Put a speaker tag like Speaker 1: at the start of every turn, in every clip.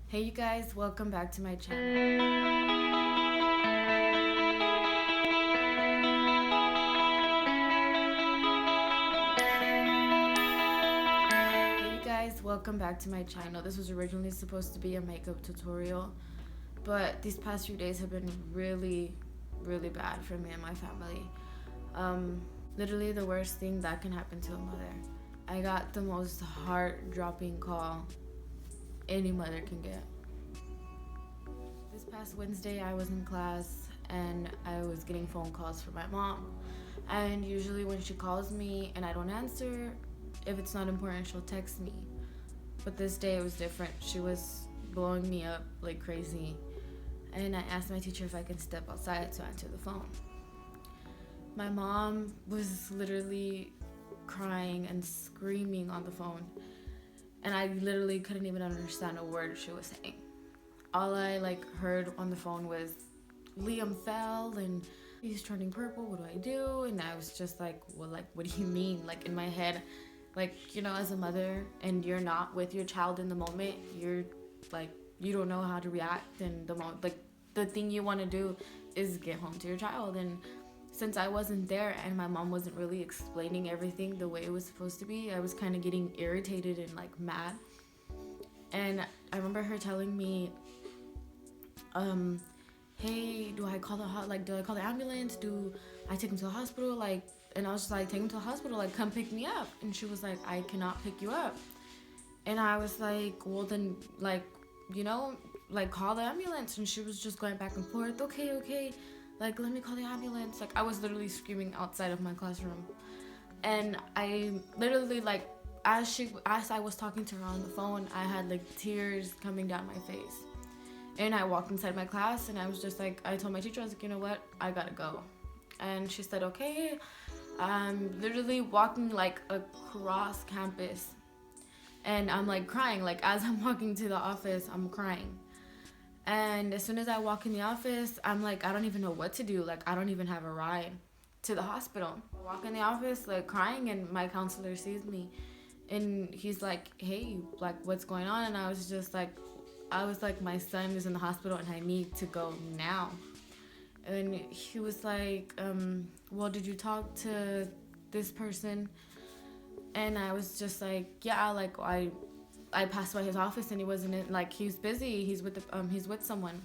Speaker 1: Hey you guys, welcome back to my channel. Hey you guys, welcome back to my channel. This was originally supposed to be a makeup tutorial, but these past few days have been really bad for me and my family. Um, Literally the worst thing that can happen to a mother. I got the most heart-dropping call any mother can get. This past Wednesday, I was in class and I was getting phone calls from my mom. And usually, when she calls me and I don't answer, if it's not important, she'll text me. But this day, it was different. She was blowing me up like crazy. And I asked my teacher if I can step outside to answer the phone. My mom was literally crying and screaming on the phone. And I literally couldn't even understand a word she was saying. All I heard on the phone was Liam fell and he's turning purple. What do I do? And I was just like, well, what do you mean? In my head, as a mother and you're not with your child in the moment, you're you don't know how to react in the moment. The thing you want to do is get home to your child. And since I wasn't there and my mom wasn't really explaining everything the way it was supposed to be, I was kind of getting irritated and mad. And I remember her telling me, hey, do I call do I call the ambulance? Do I take him to the hospital? And I was just like, take him to the hospital, come pick me up. And she was like, I cannot pick you up. And I was like, well then, call the ambulance. And she was just going back and forth, okay, let me call the ambulance. I was literally screaming outside of my classroom. And I literally as I was talking to her on the phone, I had tears coming down my face. And I walked inside my class and I was just I told my teacher, I was like, you know what, I gotta go. And she said, okay. I'm literally walking across campus and I'm crying. As I'm walking to the office, I'm crying. And as soon as I walk in the office, I'm I don't even know what to do. I don't even have a ride to the hospital. I walk in the office crying and my counselor sees me and he's like, hey, what's going on? And I was just my son is in the hospital and I need to go now. And he was like, well, did you talk to this person? And I was just like, yeah, I passed by his office and he wasn't in, he's busy. He's with someone.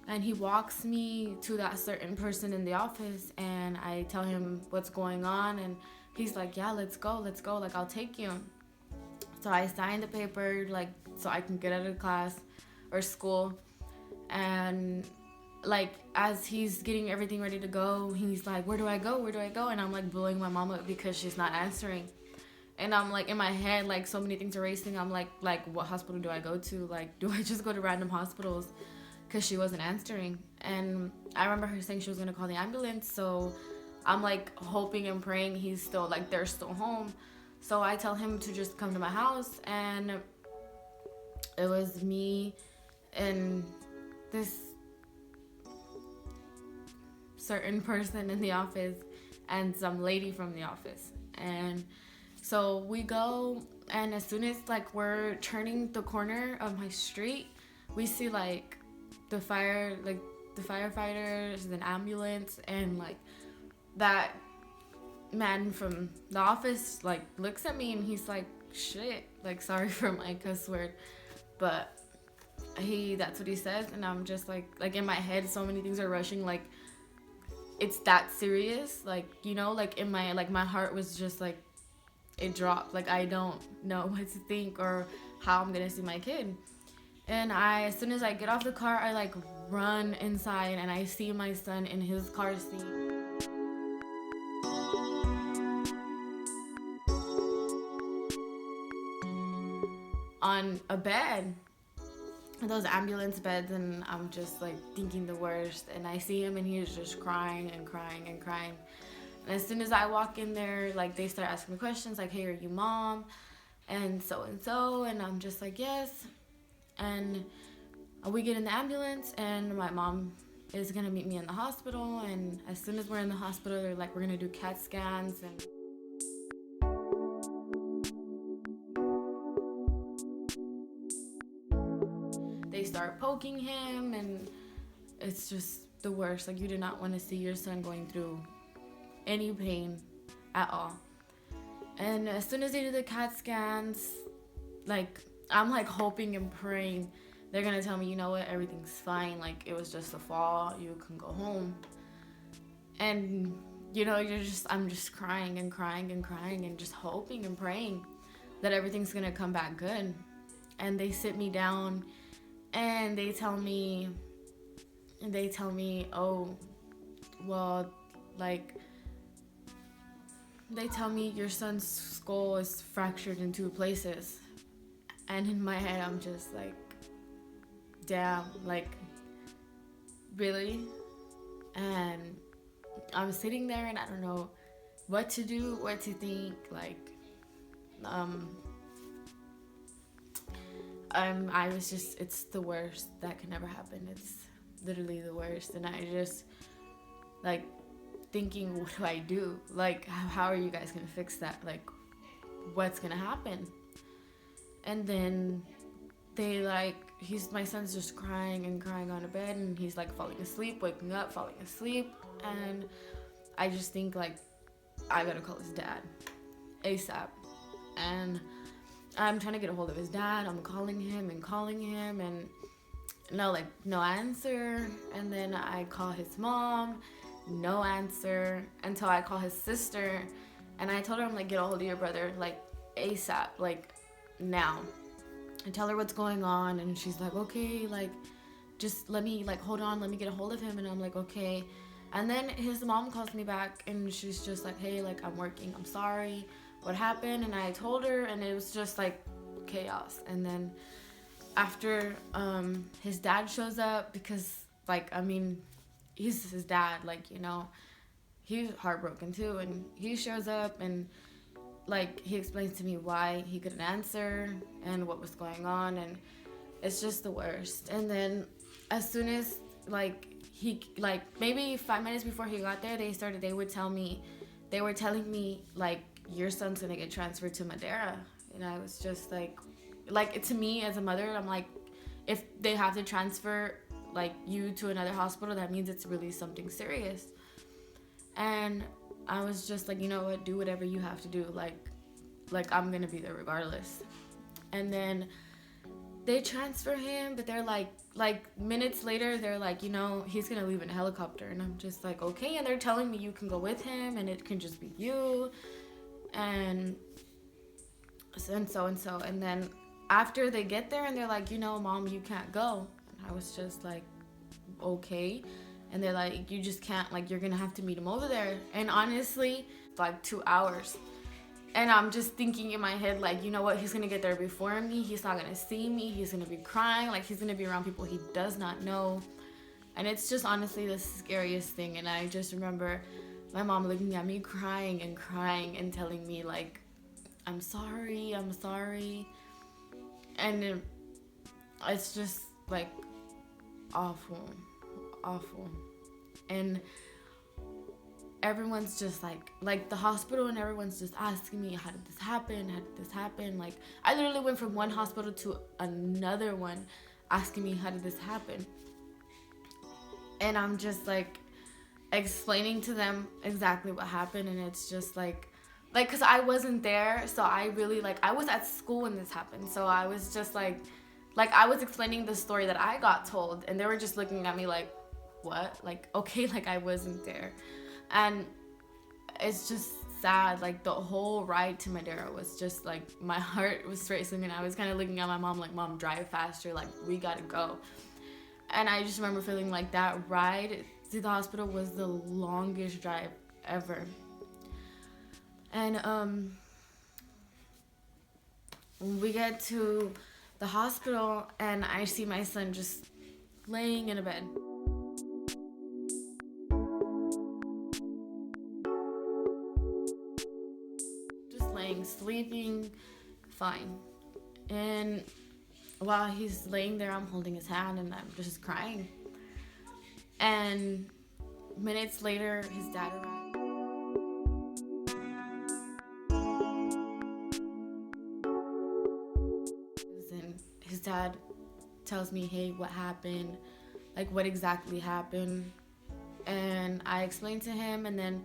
Speaker 1: And he walks me to that certain person in the office and I tell him what's going on and he's like, yeah, let's go. I'll take you. So I signed the paper, so I can get out of class or school. And as he's getting everything ready to go, he's like, where do I go? And I'm blowing my mom up because she's not answering. And I'm in my head, so many things are racing. I'm like, what hospital do I go to? Do I just go to random hospitals? Because she wasn't answering. And I remember her saying she was going to call the ambulance. So I'm hoping and praying he's still, they're still home. So I tell him to just come to my house. And it was me and this certain person in the office and some lady from the office. And so we go, and as soon as we're turning the corner of my street, we see the firefighters, an ambulance, and that man from the office looks at me and he's like, shit, sorry for my cuss word, but that's what he says. And I'm just in my head so many things are rushing, it's that serious, in my my heart was just it dropped. I don't know what to think or how I'm gonna see my kid. And as soon as I get off the car, I run inside and I see my son in his car seat on a bed, those ambulance beds. And I'm just thinking the worst. And I see him and he is just crying and crying and crying. And as soon as I walk in there, they start asking me questions hey, are you mom? And so. And I'm just yes. And we get in the ambulance and my mom is gonna meet me in the hospital. And as soon as we're in the hospital, they're we're gonna do CAT scans. And they start poking him, and it's just the worst. Like, you do not want to see your son going through any pain at all. And as soon as they do the CAT scans, like, I'm like hoping and praying they're gonna tell me, you know what, everything's fine, like it was just a fall, you can go home. And you know, I'm just crying and crying and crying and just hoping and praying that everything's gonna come back good. And they sit me down and they tell me, oh, well, like, they tell me your son's skull is fractured in 2 places. And in my head, I'm just like, damn, like, really? And I'm sitting there and I don't know what to do, what to think. Like, I was just, it's the worst that can ever happen. It's literally the worst. And I just, like, thinking, what do I do? Like, how are you guys gonna fix that? Like, what's gonna happen? And then they, like, my son's just crying and crying on a bed, and he's like falling asleep, waking up, falling asleep. And I just think, like, I gotta call his dad ASAP. And I'm trying to get a hold of his dad. I'm calling him, and no answer. And then I call his mom, no answer, until I call his sister. And I told her, I'm like, get a hold of your brother, like, ASAP, like, now. I tell her what's going on, and she's like, okay, like, just let me, like, hold on, let me get a hold of him. And I'm like, okay. And then his mom calls me back, and she's just like, hey, like, I'm working, I'm sorry, what happened? And I told her, and it was just like chaos. And then after his dad shows up, because, like, I mean, he's his dad, like, you know, he's heartbroken too. And he shows up, and, like, he explains to me why he couldn't answer and what was going on. And it's just the worst. And then as soon as, like, he, like, maybe 5 minutes before he got there, they were telling me, like, your son's gonna get transferred to Madera. And I was just like, to me as a mother, I'm like, if they have to transfer, like, you to another hospital, that means it's really something serious. And I was just like, you know what, do whatever you have to do, like I'm gonna be there regardless. And then they transfer him, but they're like minutes later, they're like, you know, he's gonna leave in a helicopter. And I'm just like, okay. And they're telling me you can go with him, and it can just be you, and so. And then after they get there, and they're like, you know, Mom, you can't go. And I was just like, okay. And they're like, you just can't, like, you're gonna have to meet him over there. And honestly, like 2 hours. And I'm just thinking in my head, like, you know what, he's gonna get there before me, he's not gonna see me, he's gonna be crying, like, he's gonna be around people he does not know. And it's just honestly the scariest thing. And I just remember my mom looking at me crying and telling me, like, I'm sorry. And it's just, like, awful. And everyone's just like the hospital, and everyone's just asking me, how did this happen? Like, I literally went from one hospital to another one asking me, how did this happen? And I'm just, like, explaining to them exactly what happened. And it's just like, because I wasn't there, so I really, like, I was at school when this happened, so I was just like I was explaining the story that I got told, and they were just looking at me like, what? Like, okay, like, I wasn't there. And it's just sad. Like, the whole ride to Madera was just, like, my heart was racing, and I was kind of looking at my mom like, Mom, drive faster, like, we gotta go. And I just remember feeling like that ride to the hospital was the longest drive ever. And we get to the hospital, and I see my son just laying in a bed. Just laying, sleeping, fine. And while he's laying there, I'm holding his hand, and I'm just crying. And minutes later, his dad arrived. And his dad tells me, hey, what happened, like what exactly happened. And I explained to him, and then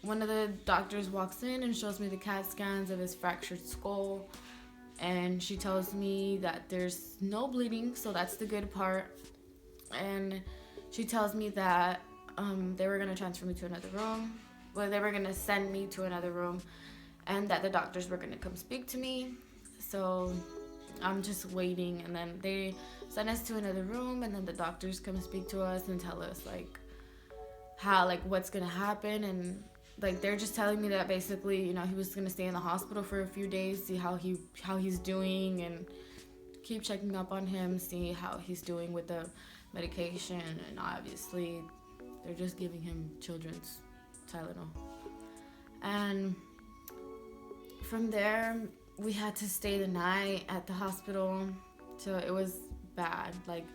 Speaker 1: one of the doctors walks in and shows me the CAT scans of his fractured skull, and she tells me that there's no bleeding, so that's the good part. And she tells me that they were gonna transfer me to another room. Well, they were gonna send me to another room, and that the doctors were gonna come speak to me. So I'm just waiting, and then they send us to another room, and then the doctors come speak to us and tell us like how, like, what's gonna happen. And like they're just telling me that basically, you know, he was gonna stay in the hospital for a few days, see how he's doing, and keep checking up on him, see how he's doing with the medication. And obviously they're just giving him children's Tylenol. And from there we had to stay the night at the hospital. So it was bad, like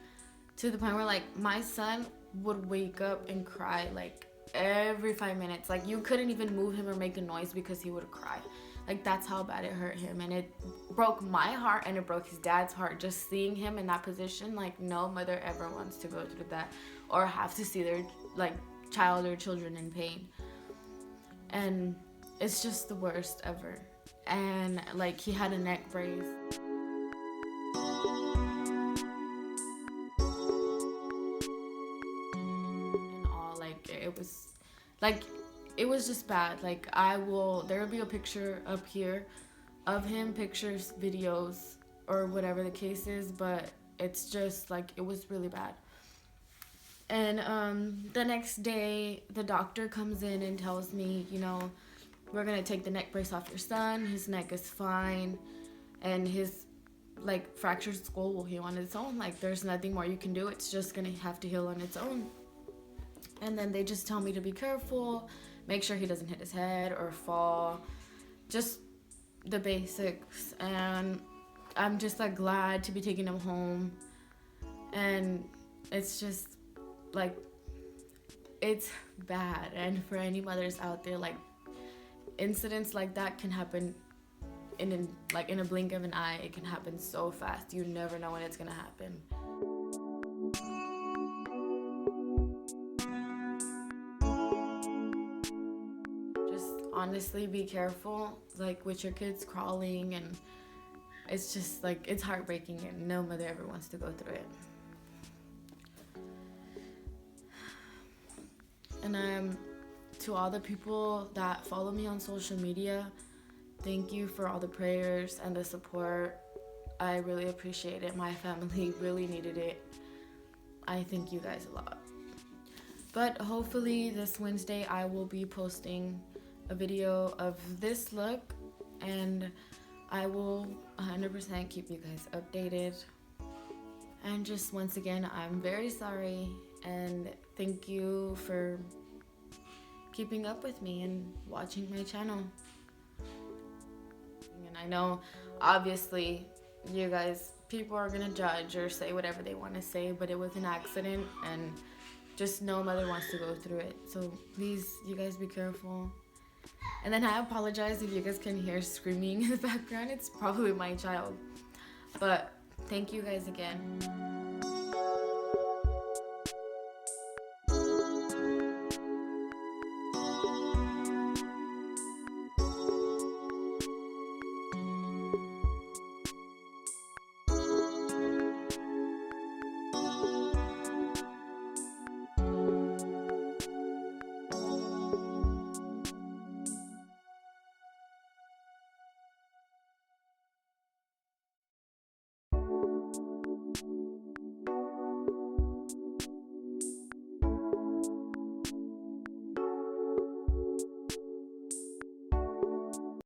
Speaker 1: to the point where like my son would wake up and cry like every 5 minutes. Like you couldn't even move him or make a noise because he would cry. Like that's how bad it hurt him, and it broke my heart and it broke his dad's heart just seeing him in that position. Like no mother ever wants to go through that or have to see their like child or children in pain. And it's just the worst ever. And like he had a neck brace. And all, like it was just bad. Like there will be a picture up here of him, pictures, videos, or whatever the case is, but it's just like it was really bad. And the next day the doctor comes in and tells me, you know, we're gonna take the neck brace off your son, his neck is fine, and his like fractured skull will heal on its own. Like there's nothing more you can do, it's just gonna have to heal on its own. And then they just tell me to be careful, make sure he doesn't hit his head or fall, just the basics. And I'm just like glad to be taking him home. And it's just like, it's bad. And for any mothers out there, like incidents like that can happen in a blink of an eye. It can happen so fast, you never know when it's gonna happen. Honestly, be careful, like with your kids crawling, and it's just like it's heartbreaking, and no mother ever wants to go through it. And to all the people that follow me on social media, thank you for all the prayers and the support. I really appreciate it. My family really needed it. I thank you guys a lot. But hopefully this Wednesday I will be posting a video of this look, and I will 100% keep you guys updated. And just once again, I'm very sorry, and thank you for keeping up with me and watching my channel. And I know obviously you guys, people are gonna judge or say whatever they want to say, but it was an accident, and just no mother wants to go through it. So please, you guys, be careful. And then I apologize if you guys can hear screaming in the background. It's probably my child. But thank you guys again.